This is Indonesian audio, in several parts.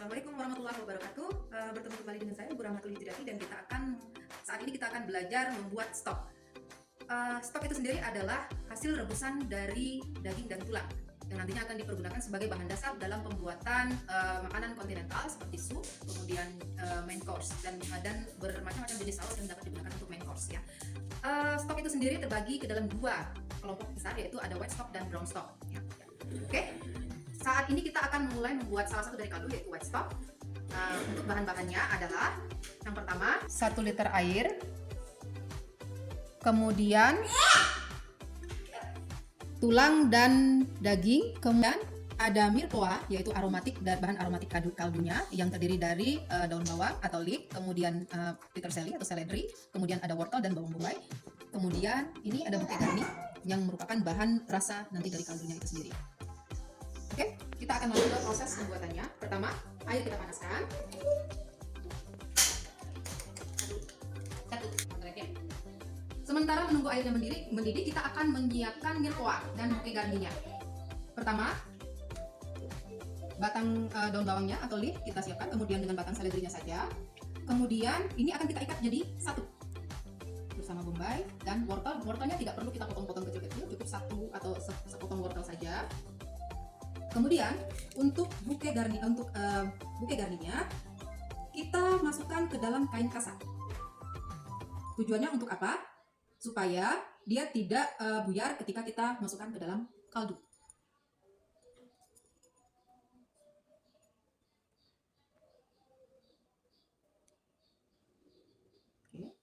Assalamualaikum warahmatullahi wabarakatuh. Bertemu kembali dengan saya Bu Rahmatul Hijrati dan saat ini kita akan belajar membuat stok. Stok itu sendiri adalah hasil rebusan dari daging dan tulang yang nantinya akan dipergunakan sebagai bahan dasar dalam pembuatan makanan kontinental seperti sup, kemudian main course dan bermacam-macam jenis saus yang dapat digunakan untuk main course ya. Stok itu sendiri terbagi ke dalam dua kelompok besar, yaitu ada white stock dan brown stock ya. Oke. Saat ini kita akan mulai membuat salah satu dari kaldu, yaitu white stock. Untuk bahan-bahannya adalah yang pertama 1 liter air, kemudian tulang dan daging, kemudian ada mirepoix yaitu aromatik dan bahan aromatik kaldunya yang terdiri dari daun bawang atau leek, kemudian peterselie atau seledri, kemudian ada wortel dan bawang bombay, kemudian ini ada bouquet garni yang merupakan bahan rasa nanti dari kaldunya itu sendiri. Oke, kita akan lanjut ke proses pembuatannya. Pertama, air kita panaskan. Sementara menunggu airnya mendidih, kita akan menyiapkan mirepoix dan bouquet garninya. Pertama, batang daun bawangnya atau leek kita siapkan, kemudian dengan batang seledrinya saja. Kemudian ini akan kita ikat jadi satu bersama bombay dan wortel. Wortelnya tidak perlu kita potong-potong kecil-kecil, cukup satu atau sepotong wortel saja. Kemudian untuk bouquet garninya kita masukkan ke dalam kain kasa. Tujuannya untuk apa? Supaya dia tidak buyar ketika kita masukkan ke dalam kaldu. Oke,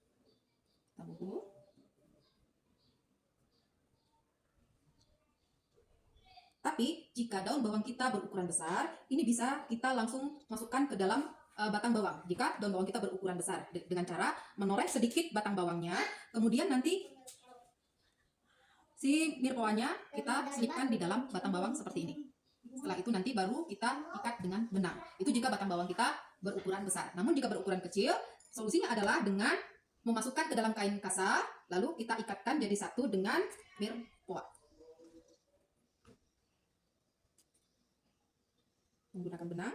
kita bubuk. Tapi jika daun bawang kita berukuran besar, ini bisa kita langsung masukkan ke dalam batang bawang. Jika daun bawang kita berukuran besar, dengan cara menoreh sedikit batang bawangnya, kemudian nanti si mirepoixnya kita selipkan di dalam batang bawang seperti ini. Setelah itu nanti baru kita ikat dengan benang. Itu jika batang bawang kita berukuran besar. Namun jika berukuran kecil, solusinya adalah dengan memasukkan ke dalam kain kasa, lalu kita ikatkan jadi satu dengan mirepoix. Menggunakan benang.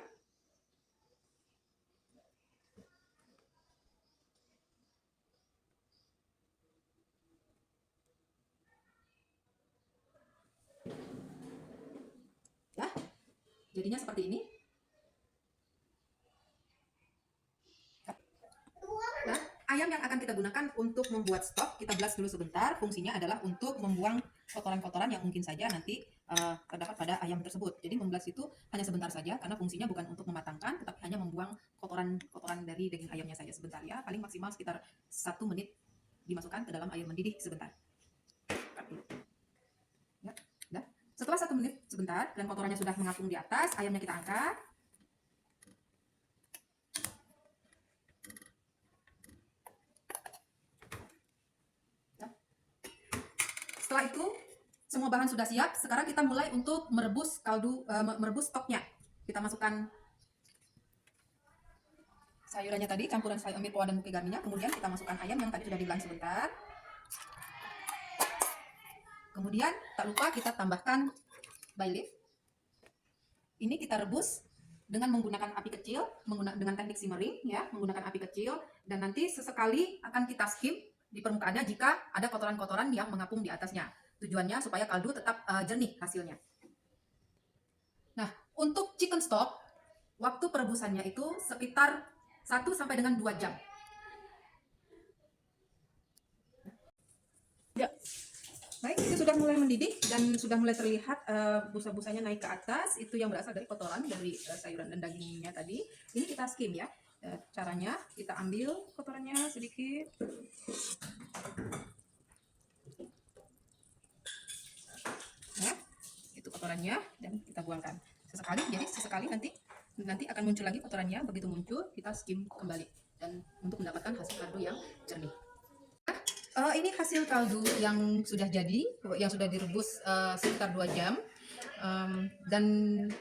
Ya, jadinya seperti ini. Nah, ayam yang akan kita gunakan untuk membuat stok, kita blast dulu sebentar. Fungsinya adalah untuk membuang kotoran-kotoran yang mungkin saja nanti terdapat pada ayam tersebut. Jadi memblast itu hanya sebentar saja, karena fungsinya bukan untuk mematangkan, tetapi hanya membuang kotoran-kotoran dari daging ayamnya saja sebentar ya. Paling maksimal sekitar 1 menit dimasukkan ke dalam air mendidih sebentar. Ya, udah. Setelah 1 menit sebentar dan kotorannya sudah mengapung di atas, ayamnya kita angkat. Setelah itu semua bahan sudah siap. Sekarang kita mulai untuk merebus merebus stoknya. Kita masukkan sayurannya tadi, campuran mirepoix dan bouquet garninya. Kemudian kita masukkan ayam yang tadi sudah dibelah sebentar. Kemudian tak lupa kita tambahkan bay leaf. Ini kita rebus dengan menggunakan api kecil, dengan teknik simmering ya, menggunakan api kecil, dan nanti sesekali akan kita skim di permukaannya jika ada kotoran-kotoran yang mengapung di atasnya. Tujuannya supaya kaldu tetap jernih hasilnya. Nah, untuk chicken stock, waktu perebusannya itu sekitar 1 sampai dengan 2 jam. Ya. Baik, ini sudah mulai mendidih dan sudah mulai terlihat busa-busanya naik ke atas. Itu yang berasal dari kotoran dari sayuran dan dagingnya tadi. Ini kita skim ya. Caranya kita ambil kotorannya sedikit. Nah, itu kotorannya dan kita buangkan. Sesekali nanti akan muncul lagi kotorannya. Begitu muncul, kita skim kembali dan untuk mendapatkan hasil kaldu yang jernih. Ini hasil kaldu yang sudah jadi, yang sudah direbus sekitar 2 jam. Dan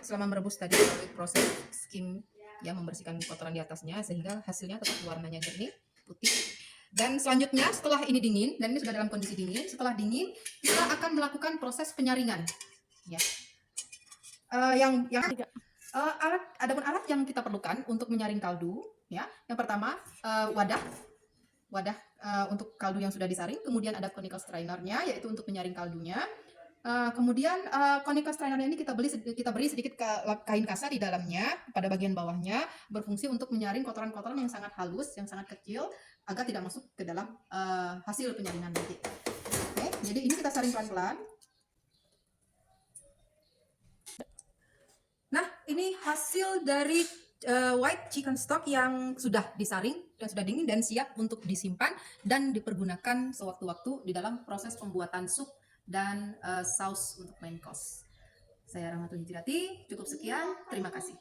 selama merebus tadi proses skim ya, membersihkan kotoran di atasnya sehingga hasilnya tetap warnanya jernih, putih. Dan selanjutnya setelah ini dingin, dan ini sudah dalam kondisi dingin, setelah dingin kita akan melakukan proses penyaringan ya. Adapun alat yang kita perlukan untuk menyaring kaldu, ya. Yang pertama, wadah untuk kaldu yang sudah disaring, kemudian ada conical strainernya, yaitu untuk menyaring kaldunya. Kemudian conical strainernya ini kita beri sedikit kain kasa di dalamnya pada bagian bawahnya, berfungsi untuk menyaring kotoran-kotoran yang sangat halus, yang sangat kecil, agar tidak masuk ke dalam hasil penyaringan nanti. Oke, jadi ini kita saring pelan-pelan. Nah, ini hasil dari white chicken stock yang sudah disaring, yang sudah dingin dan siap untuk disimpan dan dipergunakan sewaktu-waktu di dalam proses pembuatan sup dan saus untuk main course. Saya Rahmatul Hijrati, cukup sekian, terima kasih.